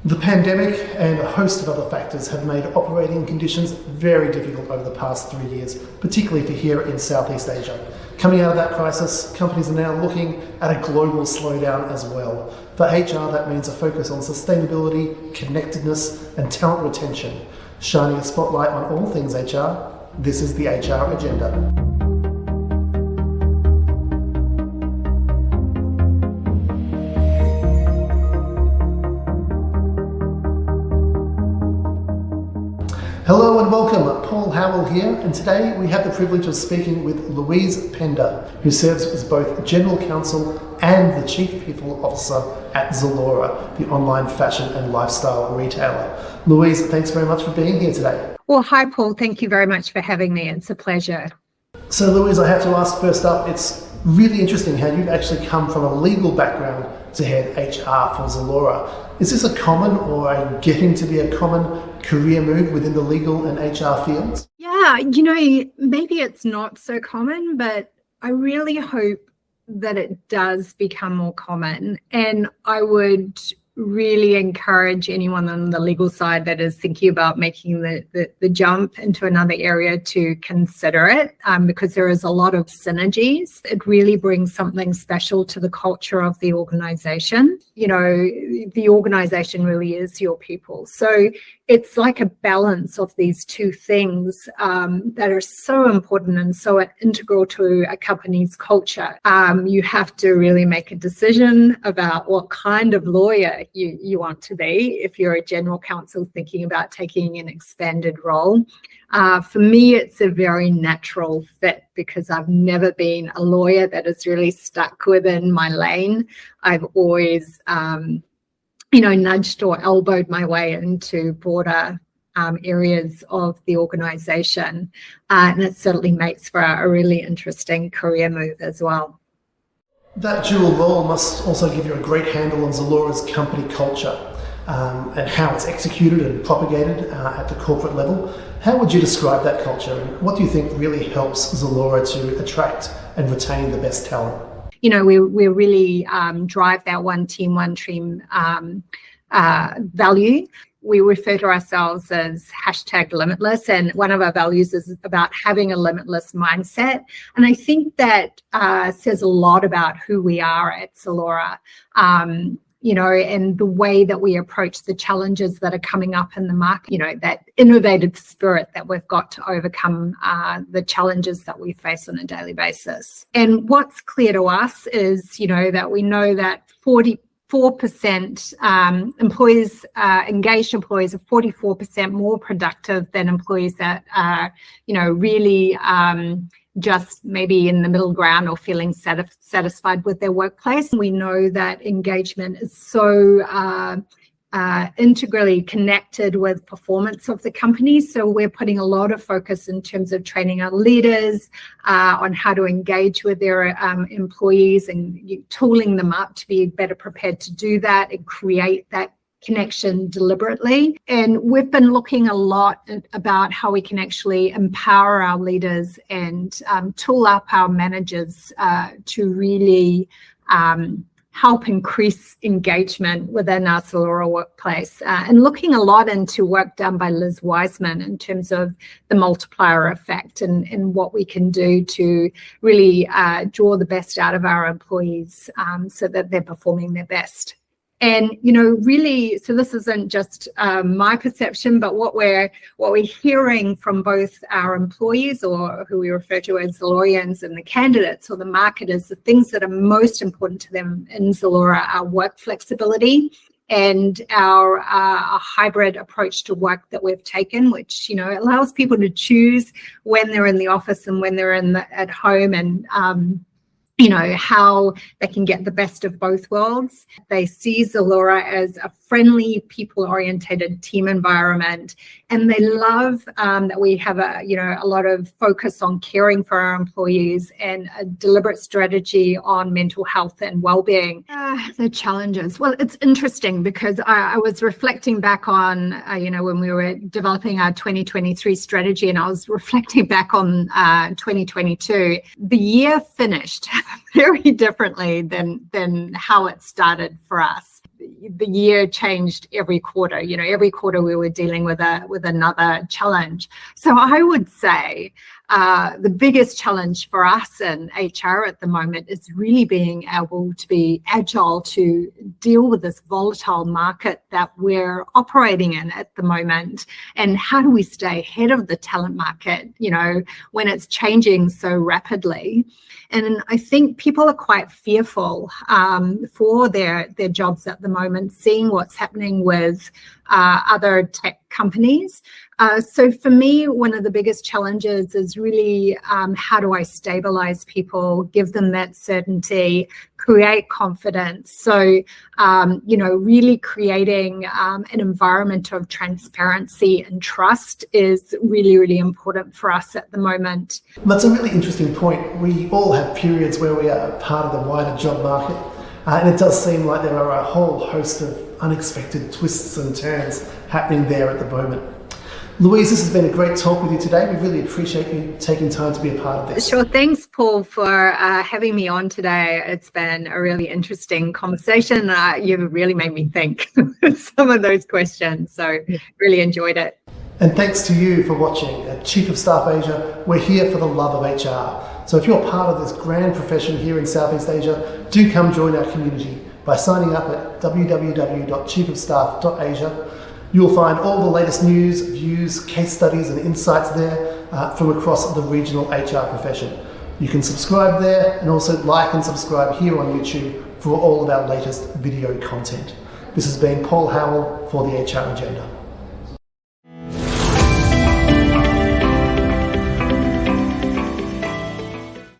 The pandemic and a host of other factors have made operating conditions very difficult over the past 3 years, particularly for here in Southeast Asia. Coming out of that crisis, companies are now looking at a global slowdown as well. For HR, that means a focus on sustainability, connectedness, and talent retention. Shining a spotlight on all things HR, this is the HR Agenda. Hello and welcome, Paul Howell here, and today we have the privilege of speaking with Louise Pender, who serves as both General Counsel and the Chief People Officer at ZALORA, the online fashion and lifestyle retailer. Louise, thanks very much for being here today. Well, hi Paul, thank you very much for having me. It's a pleasure. So Louise, I have to ask first up, it's really interesting how you've actually come from a legal background to head HR for ZALORA. Is this a common or getting to be a common career move within the legal and HR fields? Yeah, maybe it's not so common, but I really hope that it does become more common. And I would really encourage anyone on the legal side that is thinking about making the jump into another area to consider it, because there is a lot of synergies. It really brings something special to the culture of the organization. The organization really is your people. So it's like a balance of these two things that are so important and so integral to a company's culture. You have to really make a decision about what kind of lawyer you want to be if you're a general counsel thinking about taking an expanded role. For me, it's a very natural fit because I've never been a lawyer that has really stuck within my lane. I've always nudged or elbowed my way into broader areas of the organization. And it certainly makes for a really interesting career move as well. That dual role must also give you a great handle on ZALORA's company culture and how it's executed and propagated at the corporate level. How would you describe that culture, and what do you think really helps ZALORA to attract and retain the best talent? We really drive that one team value. We refer to ourselves as #limitless, and one of our values is about having a limitless mindset. And I think that says a lot about who we are at ZALORA, and the way that we approach the challenges that are coming up in the market, that innovative spirit that we've got to overcome the challenges that we face on a daily basis. And what's clear to us is, that we know that 44% engaged employees are 44% more productive than employees that are, really just maybe in the middle ground or feeling satisfied with their workplace. We know that engagement is so integrally connected with performance of the company. So we're putting a lot of focus in terms of training our leaders on how to engage with their employees and tooling them up to be better prepared to do that and create that connection deliberately. And we've been looking a lot about how we can actually empower our leaders and tool up our managers to really help increase engagement within our ZALORA workplace, and looking a lot into work done by Liz Wiseman in terms of the multiplier effect and what we can do to really draw the best out of our employees so that they're performing their best. And, really, so this isn't just my perception, but what we're hearing from both our employees, or who we refer to as ZALORians, and the candidates or the marketers, the things that are most important to them in ZALORA are work flexibility and our hybrid approach to work that we've taken, which, allows people to choose when they're in the office and when they're at home, and how they can get the best of both worlds. They see ZALORA as a friendly, people-orientated team environment, and they love that we have a lot of focus on caring for our employees and a deliberate strategy on mental health and well-being. The challenges. Well, it's interesting because I was reflecting back on, when we were developing our 2023 strategy, and I was reflecting back on 2022. The year finished very differently than how it started for us. the year changed every quarter. Every quarter we were dealing with another challenge. So I would say the biggest challenge for us in HR at the moment is really being able to be agile to deal with this volatile market that we're operating in at the moment. And how do we stay ahead of the talent market, when it's changing so rapidly? And I think people are quite fearful for their jobs at the moment, seeing what's happening with other tech companies. So for me, one of the biggest challenges is really how do I stabilize people, give them that certainty, create confidence. So, really creating an environment of transparency and trust is really, really important for us at the moment. That's a really interesting point. We all have periods where we are part of the wider job market, and it does seem like there are a whole host of unexpected twists and turns happening there at the moment. Louise, this has been a great talk with you today. We really appreciate you taking time to be a part of this. Sure. Thanks, Paul, for having me on today. It's been a really interesting conversation. You've really made me think some of those questions. So really enjoyed it. And thanks to you for watching. At Chief of Staff Asia, we're here for the love of HR. So if you're part of this grand profession here in Southeast Asia, do come join our community by signing up at www.chiefofstaff.asia. You'll find all the latest news, views, case studies and insights there from across the regional HR profession. You can subscribe there and also like and subscribe here on YouTube for all of our latest video content. This has been Paul Howell for the HR Agenda.